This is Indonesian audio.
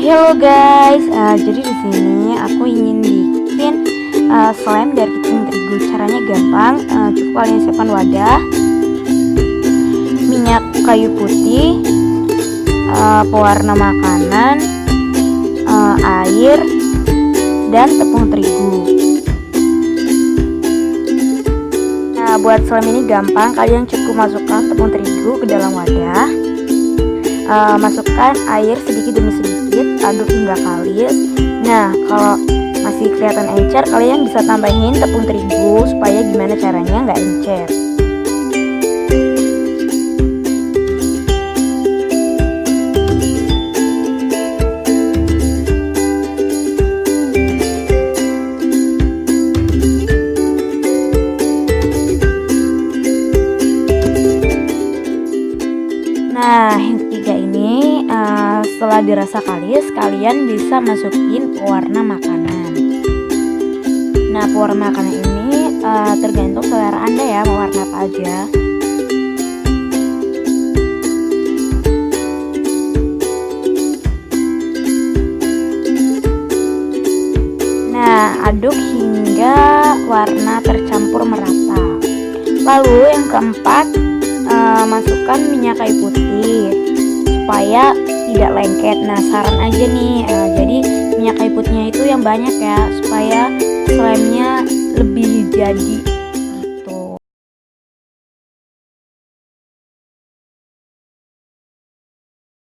Hello guys, jadi di sini aku ingin bikin slime dari tepung terigu. Caranya gampang, cukup kalian siapkan wadah, minyak kayu putih, pewarna makanan, air, dan tepung terigu. Nah, buat slime ini gampang, kalian cukup masukkan tepung terigu ke dalam wadah. Masukkan air sedikit demi sedikit, aduk hingga kalis. Nah, kalau masih kelihatan encer, kalian bisa tambahin tepung terigu supaya gimana caranya nggak encer. Nah, yang ketiga ini setelah dirasa kalis, kalian bisa masukin pewarna makanan. Nah, pewarna makanan ini tergantung selera Anda ya, mau warna apa aja. Nah, aduk hingga warna tercampur merata. Lalu yang keempat, masukkan minyak kayu putih supaya tidak lengket. Nah, saran aja nih, jadi minyak kayu putihnya itu yang banyak ya, supaya slime-nya lebih jadi.